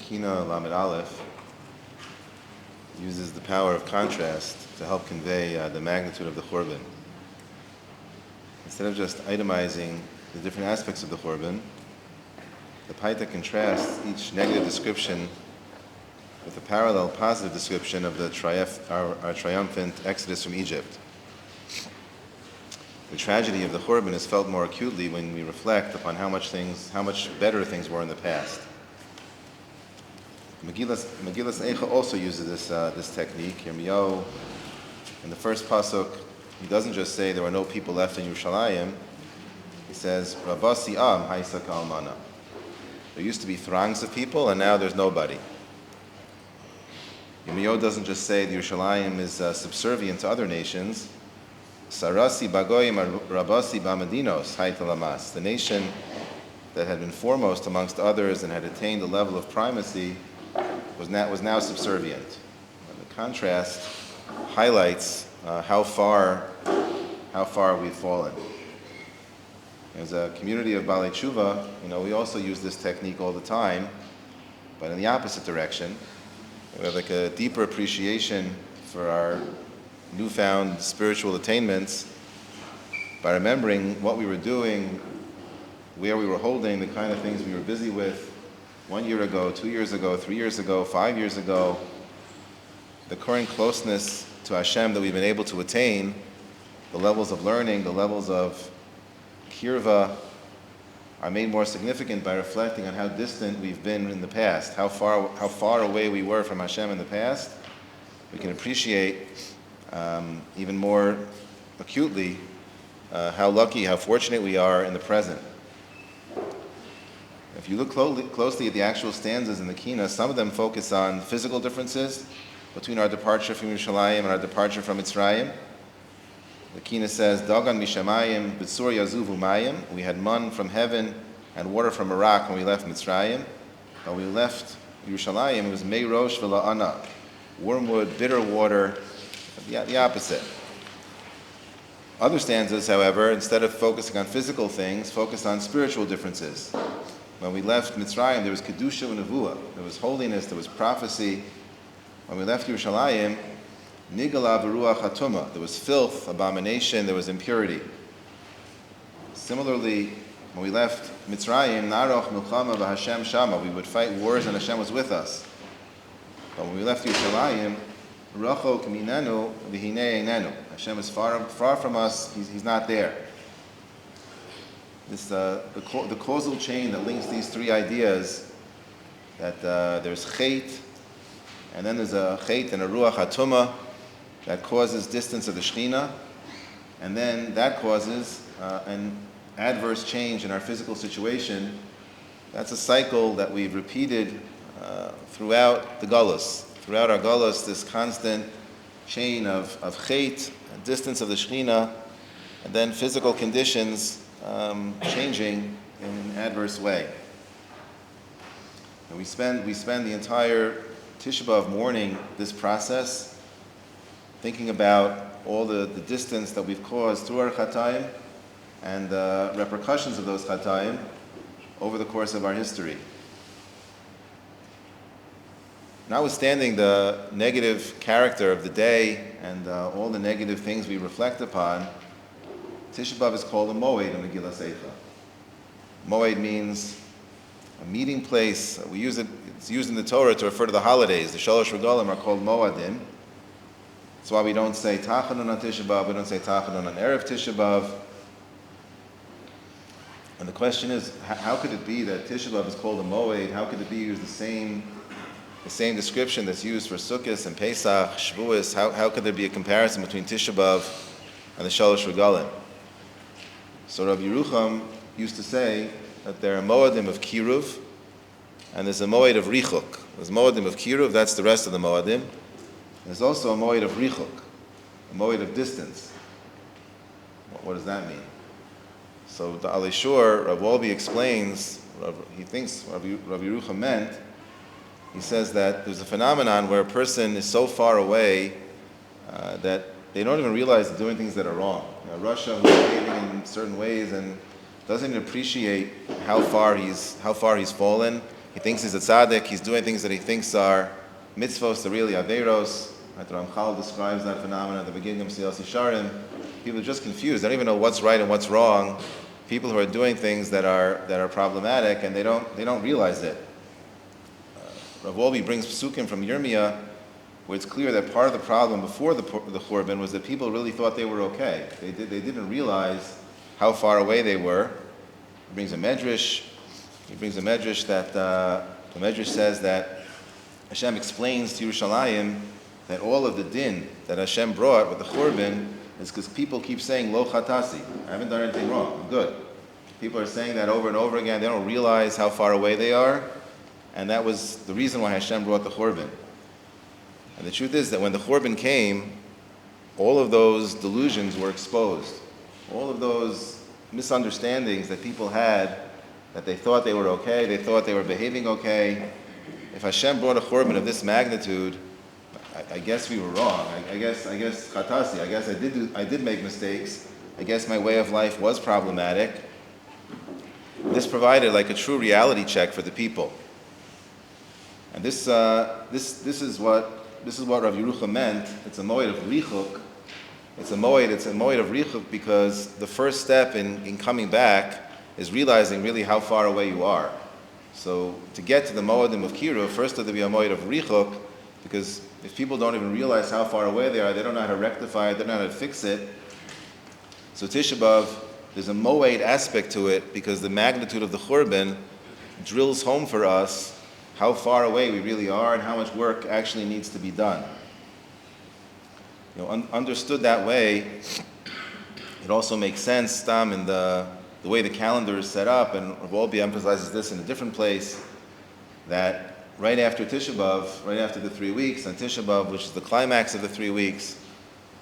Kinnah Lamed Aleph uses the power of contrast to help convey the magnitude of the Churban. Instead of just itemizing the different aspects of the Churban, the Paytan contrasts each negative description with a parallel positive description of the our triumphant exodus from Egypt. The tragedy of the Churban is felt more acutely when we reflect upon how much better things were in the past. Megillas Eicha also uses this technique. Yirmiyahu, in the first pasuk, he doesn't just say there were no people left in Yerushalayim. He says, Rabasi am haisa ka'almana. There used to be throngs of people, and now there's nobody. Yirmiyahu doesn't just say the Yerushalayim is subservient to other nations. Sarasi bagoyim rabasi ba'medinos haita lamas. The nation that had been foremost amongst others and had attained the level of primacy was now subservient. And the contrast highlights how far we've fallen. As a community of baalei teshuva, we also use this technique all the time, but in the opposite direction. We have like a deeper appreciation for our newfound spiritual attainments by remembering what we were doing, where we were holding, the kind of things we were busy with 1 year ago, 2 years ago, 3 years ago, 5 years ago. The current closeness to Hashem that we've been able to attain, the levels of learning, the levels of kirva, are made more significant by reflecting on how distant we've been in the past, how far away we were from Hashem in the past. We can appreciate even more acutely how lucky, how fortunate we are in the present. If you look closely at the actual stanzas in the Kinnah, some of them focus on physical differences between our departure from Yerushalayim and our departure from Mitzrayim. The Kinnah says, Dagan mishamayim b'tzur yazuvu mayim. We had man from heaven and water from a rock when we left Mitzrayim. When we left Yerushalayim, it was mei rosh v'la'ana, wormwood, bitter water, the opposite. Other stanzas, however, instead of focusing on physical things, focus on spiritual differences. When we left Mitzrayim, there was kedusha and nevuah. There was holiness, there was prophecy. When we left Yerushalayim, nigala v'ruach hatuma. There was filth, abomination, there was impurity. Similarly, when we left Mitzrayim, naroch milchama v'Hashem shama. We would fight wars and Hashem was with us. But when we left Yerushalayim, rachok minenu v'hinei einenu. Hashem is far from us. He's not there. This the causal chain that links these three ideas, that there's chait, and then there's a chait and a ruach hatuma that causes distance of the Shekhinah, and then that causes an adverse change in our physical situation. That's a cycle that we've repeated throughout the Galus. Throughout our Galus, this constant chain of chait, distance of the Shekhinah, and then physical conditions changing in an adverse way. And we spend the entire Tisha B'Av mourning this process, thinking about all the distance that we've caused through our chatayim and the repercussions of those chatayim over the course of our history. Notwithstanding the negative character of the day and all the negative things we reflect upon, Tisha B'Av is called a Moed in Megillas Eicha. Moed means a meeting place. It's used in the Torah to refer to the holidays. The Shalosh Regalim are called Moadim. That's why we don't say Tachanun on Tisha B'Av, we don't say Tachanun on Erev Tisha B'Av. And the question is, how could it be that Tisha B'Av is called a Moed? How could it be used the same description that's used for Sukkos and Pesach, Shavuos? How could there be a comparison between Tisha B'Av and the Shalosh Regalim? So Rabbi Yerucham used to say that there are Moadim of Kiruv, and there's a Moed of Richuk. There's Moadim of Kiruv, that's the rest of the Moadim. There's also a Moed of Richuk, a Moed of distance. What does that mean? So the Alei Shur, Rav Wolbe explains, he thinks Rabbi Yerucham meant, he says that there's a phenomenon where a person is so far away that they don't even realize they're doing things that are wrong. Russia, who's behaving in certain ways and doesn't even appreciate how far he's fallen. He thinks he's a tzaddik. He's doing things that he thinks are mitzvos, are really averos. Right? Ramchal describes that phenomenon at the beginning of Mesilas Yesharim. People are just confused. They don't even know what's right and what's wrong. People who are doing things that are problematic, and they don't realize it. Rav Wolbe brings psukim from Yirmiyah, where it's clear that part of the problem before the Churban was that people really thought they were okay. They didn't realize how far away they were. He brings a medrash that the medrash says that Hashem explains to Yerushalayim that all of the din that Hashem brought with the Churban is because people keep saying, Lo chatasi, I haven't done anything wrong, I'm good. People are saying that over and over again. They don't realize how far away they are, and that was the reason why Hashem brought the Churban. And the truth is that when the Churban came, all of those delusions were exposed. All of those misunderstandings that people had, that they thought they were okay, they thought they were behaving okay. If Hashem brought a Churban of this magnitude, I guess we were wrong. I guess chatasi. I guess I did make mistakes. I guess my way of life was problematic. This provided like a true reality check for the people. And this is what Rav Yerucham meant. It's a moed of richuk. It's a moed of richuk because the first step in coming back is realizing really how far away you are. So to get to the moedim of kiruv, first there to be a moed of richuk, because if people don't even realize how far away they are, they don't know how to rectify it, they don't know how to fix it. So Tisha B'Av, there's a moed aspect to it because the magnitude of the Churban drills home for us how far away we really are and how much work actually needs to be done. Understood that way, it also makes sense, Stam, in the way the calendar is set up, and Rav Wolbe emphasizes this in a different place, that right after Tisha B'Av, right after the 3 weeks, on Tisha B'Av, which is the climax of the 3 weeks,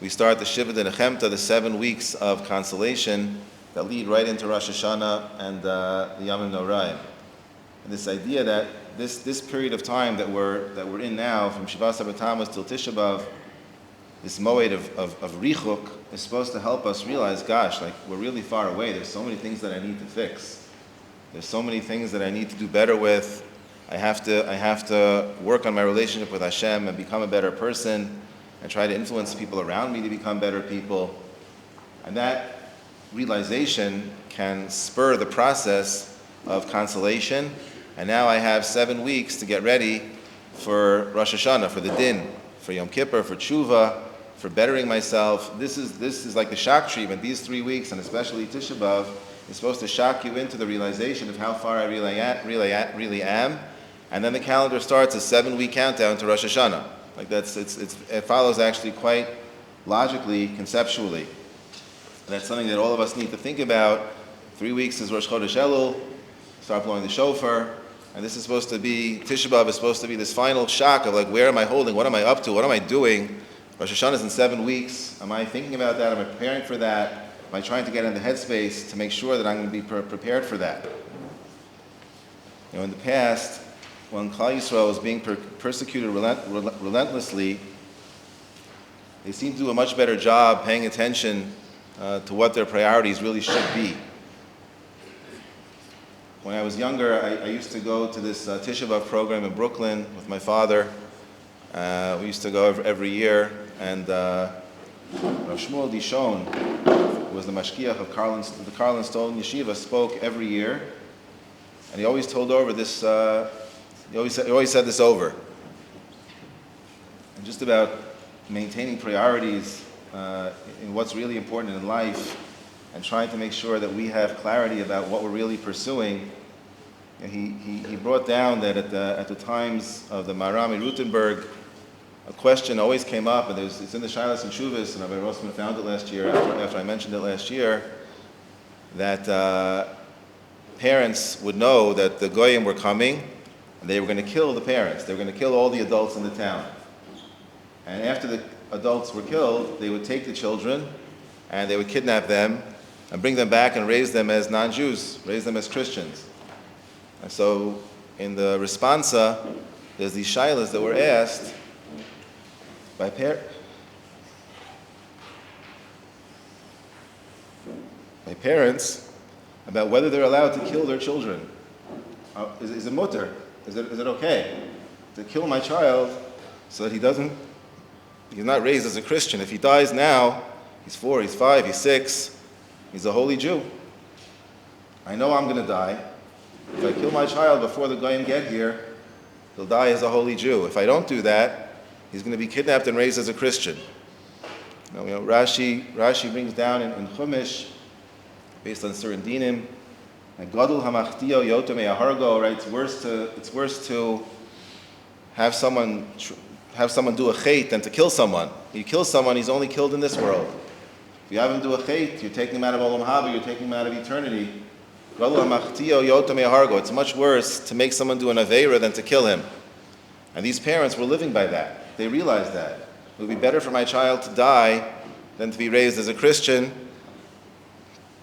we start the Shiva D'Nechemta, the 7 weeks of consolation that lead right into Rosh Hashanah and the Yamim Noraim. And this idea that this period of time that we're in now, from Shiva D'Nechemta till Tisha B'Av, this moed of richuk is supposed to help us realize, gosh, like we're really far away. There's so many things that I need to fix. There's so many things that I need to do better with. I have to work on my relationship with Hashem and become a better person and try to influence people around me to become better people. And that realization can spur the process of consolation. And now I have 7 weeks to get ready for Rosh Hashanah, for the din, for Yom Kippur, for teshuva, for bettering myself. This is like the shock treatment. These 3 weeks, and especially Tisha B'Av, is supposed to shock you into the realization of how far I really am. And then the calendar starts a 7-week countdown to Rosh Hashanah. Like it follows actually quite logically, conceptually. That's something that all of us need to think about. 3 weeks is Rosh Chodesh Elul, start blowing the shofar, and this is supposed to be, Tisha B'Av is supposed to be this final shock of like, where am I holding, what am I up to, what am I doing? Rosh Hashanah is in 7 weeks. Am I thinking about that? Am I preparing for that? Am I trying to get in the headspace to make sure that I'm going to be prepared for that? In the past, when Klal Yisrael was being persecuted relentlessly, they seemed to do a much better job paying attention to what their priorities really should be. When I was younger, I used to go to this Tisha B'Av program in Brooklyn with my father. We used to go every year, and Rav Shmuel Dishon, who was the mashkiach of the Carlin Stone Yeshiva, spoke every year, and he always told over this. He always said this over, and just about maintaining priorities in what's really important in life, and trying to make sure that we have clarity about what we're really pursuing. And he brought down that at the times of the Marami Rutenberg, a question always came up, and it's in the Shilas and Shuvas, and Rabbi Hershman found it last year after I mentioned it last year, that parents would know that the Goyim were coming, and they were going to kill the parents. They were going to kill all the adults in the town. And after the adults were killed, they would take the children, and they would kidnap them, and bring them back and raise them as non-Jews, raise them as Christians. And so in the responsa, there's these shilas that were asked by parents about whether they're allowed to kill their children. Is it mutter? Is it okay to kill my child so that he's not raised as a Christian? If he dies now, he's 4, he's 5, he's 6, he's a holy Jew. I know I'm going to die. If I kill my child before the Goyim get here, he'll die as a holy Jew. If I don't do that, he's going to be kidnapped and raised as a Christian. Rashi brings down in Chumash, based on Surin Dinim, Gadol hamachtio yotem ehargo, right? It's worse to have someone do a chait than to kill someone. You kill someone, he's only killed in this world. If you have him do a chait, you're taking him out of olam haba, you're taking him out of eternity. Gadol hamachtio yotem ehargo. It's much worse to make someone do an aveira than to kill him. And these parents were living by that. They realized that. It would be better for my child to die than to be raised as a Christian.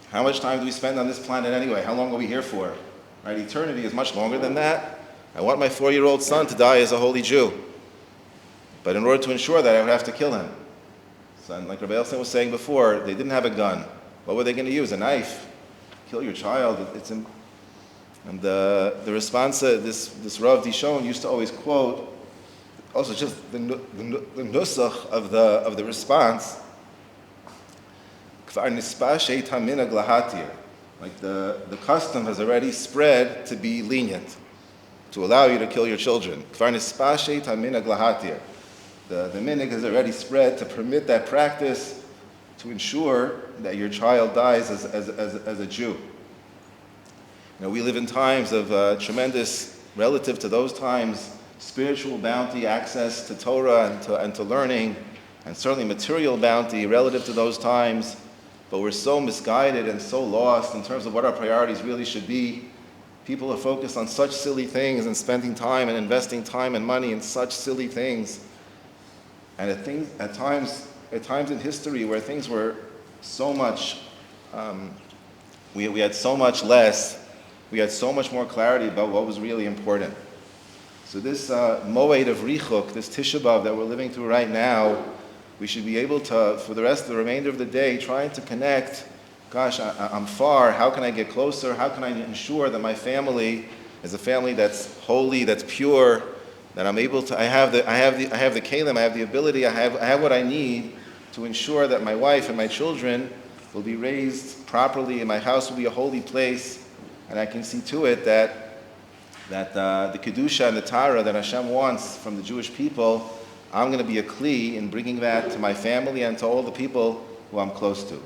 How much time do we spend on this planet anyway? How long are we here for? Right? Eternity is much longer than that. I want my 4-year-old son to die as a holy Jew. But in order to ensure that, I would have to kill him. So, like Rabbi Yosef was saying before, they didn't have a gun. What were they going to use? A knife? Kill your child. And the response, this Rav Dishon used to always quote, also just the nusach of the response, like the custom has already spread to be lenient, to allow you to kill your children. The minig has already spread to permit that practice to ensure that your child dies as a Jew. We live in times of tremendous, relative to those times, spiritual bounty, access to Torah and to learning, and certainly material bounty relative to those times. But we're so misguided and so lost in terms of what our priorities really should be. People are focused on such silly things and spending time and investing time and money in such silly things. And at times in history where things were so much, we had so much less, we had so much more clarity about what was really important. So this Moed of Richuk, this Tisha B'Av that we're living through right now, we should be able to, for the remainder of the day, trying to connect. Gosh, I'm far. How can I get closer? How can I ensure that my family is a family that's holy, that's pure, that I'm able to? I have the kalim, I have the ability, I have what I need to ensure that my wife and my children will be raised properly, and my house will be a holy place, and I can see to it that the kedusha and the tara that Hashem wants from the Jewish people, I'm going to be a kli in bringing that to my family and to all the people who I'm close to.